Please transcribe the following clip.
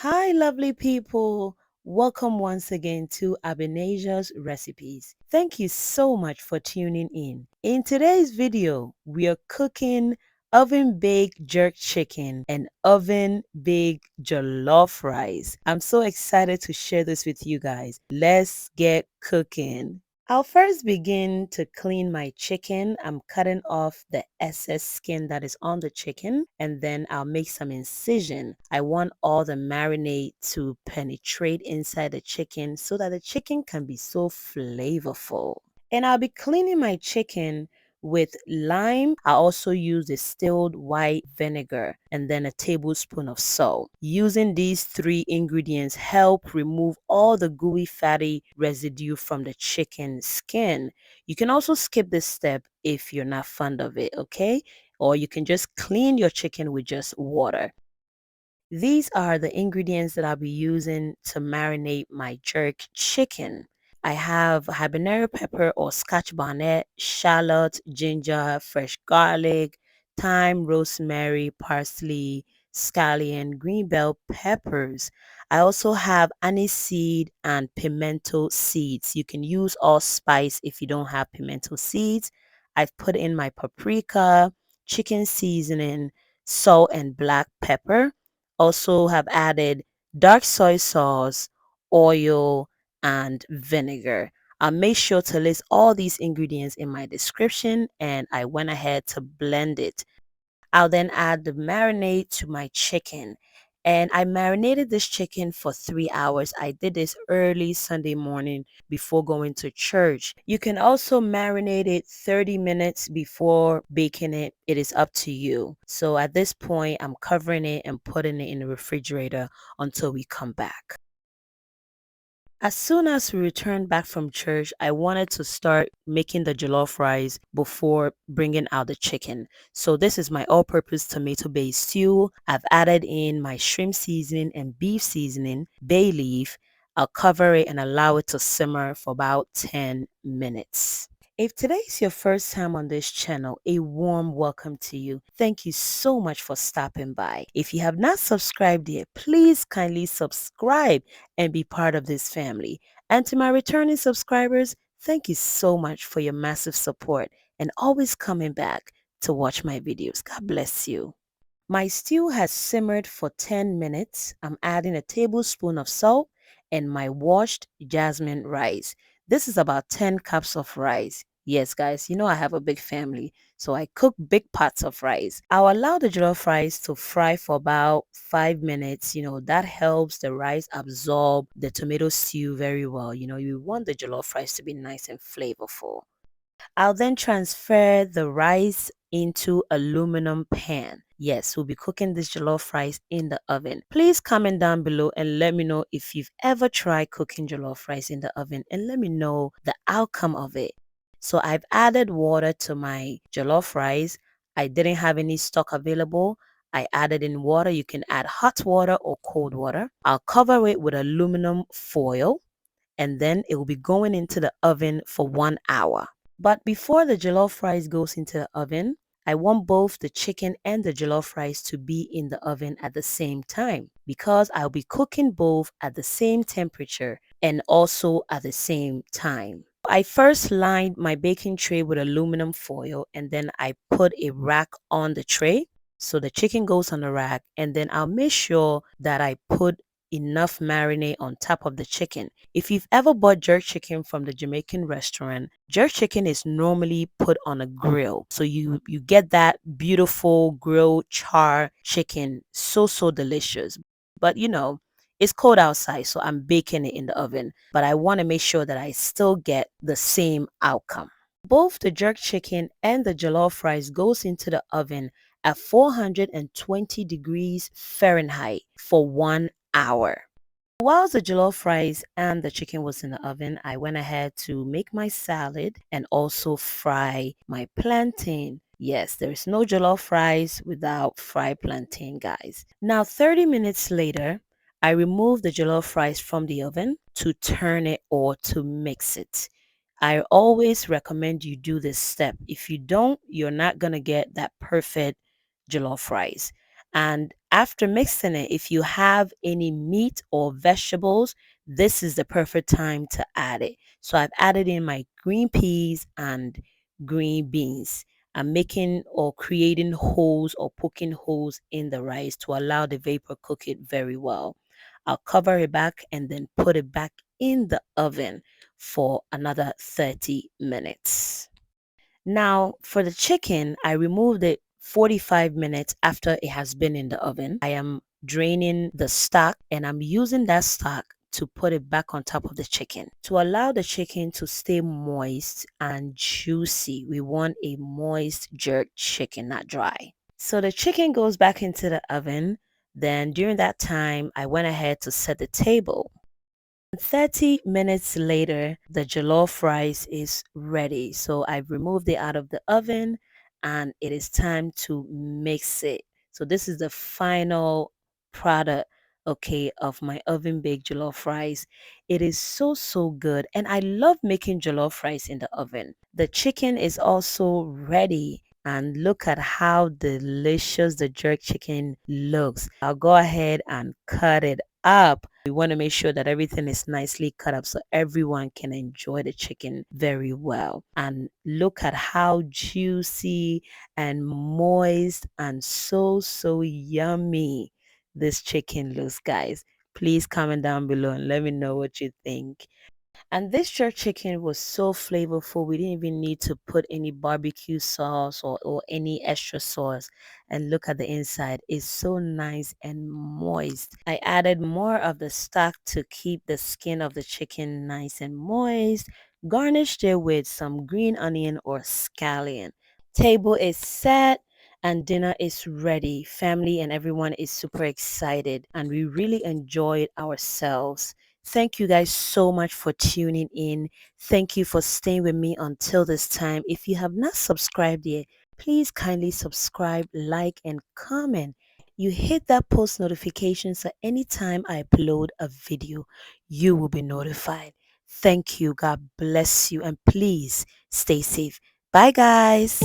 Hi, lovely people. Welcome once again to Abinasia's Recipes. Thank you so much for tuning in. In today's video, we are cooking oven-baked jerk chicken and oven-baked jollof rice. I'm so excited to share this with you guys. Let's get cooking. I'll first begin to clean my chicken. I'm cutting off the excess skin that is on the chicken, and then I'll make some incision. I want all the marinade to penetrate inside the chicken so that the chicken can be so flavorful. And I'll be cleaning my chicken with lime. I also use distilled white vinegar and then a tablespoon of salt. Using these three ingredients help remove all the gooey fatty residue from the chicken skin. You can also skip this step if you're not fond of it, okay? Or you can just clean your chicken with just water. These are the ingredients that I'll be using to marinate my jerk chicken. I have habanero pepper or scotch bonnet, shallot, ginger, fresh garlic, thyme, rosemary, parsley, scallion, green bell peppers. I also have aniseed and pimento seeds. You can use allspice if you don't have pimento seeds. I've put in my paprika, chicken seasoning, salt, and black pepper. Also have added dark soy sauce, oil, and vinegar. I made sure to list all these ingredients in my description and I went ahead to blend it. I'll then add the marinade to my chicken. And I marinated this chicken for 3 hours. I did this early Sunday morning before going to church. You can also marinate it 30 minutes before baking it. It is up to you. So at this point, I'm covering it and putting it in the refrigerator until we come back. As soon as we returned back from church, I wanted to start making the jollof rice before bringing out the chicken. So this is my all-purpose tomato-based stew. I've added in my shrimp seasoning and beef seasoning, bay leaf. I'll cover it and allow it to simmer for about 10 minutes. If today is your first time on this channel, a warm welcome to you. Thank you so much for stopping by. If you have not subscribed yet, please kindly subscribe and be part of this family. And to my returning subscribers, thank you so much for your massive support and always coming back to watch my videos. God bless you. My stew has simmered for 10 minutes. I'm adding a tablespoon of salt and my washed jasmine rice. This is about 10 cups of rice. Yes, guys, you know I have a big family, so I cook big pots of rice. I'll allow the jollof rice to fry for about 5 minutes. That helps the rice absorb the tomato stew very well. You want the jollof rice to be nice and flavorful. I'll then transfer the rice into aluminum pan. Yes, we'll be cooking this jollof rice in the oven. Please comment down below and let me know if you've ever tried cooking jollof rice in the oven and let me know the outcome of it. So I've added water to my jollof rice. I didn't have any stock available. I added in water. You can add hot water or cold water. I'll cover it with aluminum foil and then it will be going into the oven for 1 hour. But before the jollof rice goes into the oven, I want both the chicken and the jollof rice to be in the oven at the same time because I'll be cooking both at the same temperature and also at the same time. I first lined my baking tray with aluminum foil and then I put a rack on the tray. So the chicken goes on the rack and then I'll make sure that I put enough marinade on top of the chicken. If you've ever bought jerk chicken from the Jamaican restaurant, jerk chicken is normally put on a grill. So you get that beautiful grilled char chicken, so delicious. But it's cold outside, so I'm baking it in the oven. But I want to make sure that I still get the same outcome. Both the jerk chicken and the jollof rice goes into the oven at 420 degrees Fahrenheit for 1 hour. While the jollof rice and the chicken was in the oven, I went ahead to make my salad and also fry my plantain. Yes, there is no jollof rice without fried plantain, guys. Now, 30 minutes later, I removed the jollof rice from the oven to turn it or to mix it. I always recommend you do this step. If you don't, you're not going to get that perfect jollof rice. And after mixing it, if you have any meat or vegetables, this is the perfect time to add it. So I've added in my green peas and green beans. I'm making or creating holes or poking holes in the rice to allow the vapor cook it very well. I'll cover it back and then put it back in the oven for another 30 minutes. Now, for the chicken, I removed it 45 minutes after it has been in the oven. I am draining the stock and I'm using that stock to put it back on top of the chicken. To allow the chicken to stay moist and juicy, we want a moist jerk chicken, not dry. So the chicken goes back into the oven. Then during that time, I went ahead to set the table. 30 minutes later, the jollof rice is ready. So I've removed it out of the oven and it is time to mix it. So this is the final product, okay, of my oven baked jollof rice. It is so, so good. And I love making jollof rice in the oven. The chicken is also ready. And look at how delicious the jerk chicken looks. I'll go ahead and cut it up. We want to make sure that everything is nicely cut up so everyone can enjoy the chicken very well. And look at how juicy and moist and so, so yummy this chicken looks, guys. Please comment down below and let me know what you think. And this jerk chicken was so flavorful. We didn't even need to put any barbecue sauce or any extra sauce. And look at the inside. It's so nice and moist. I added more of the stock to keep the skin of the chicken nice and moist. Garnished it with some green onion or scallion. Table is set and dinner is ready. Family and everyone is super excited and we really enjoyed ourselves. Thank you guys so much for tuning in. Thank you for staying with me until this time. If you have not subscribed yet, please kindly subscribe, like, and comment. You hit that post notification so anytime I upload a video, you will be notified. Thank you. God bless you. And please stay safe. Bye, guys.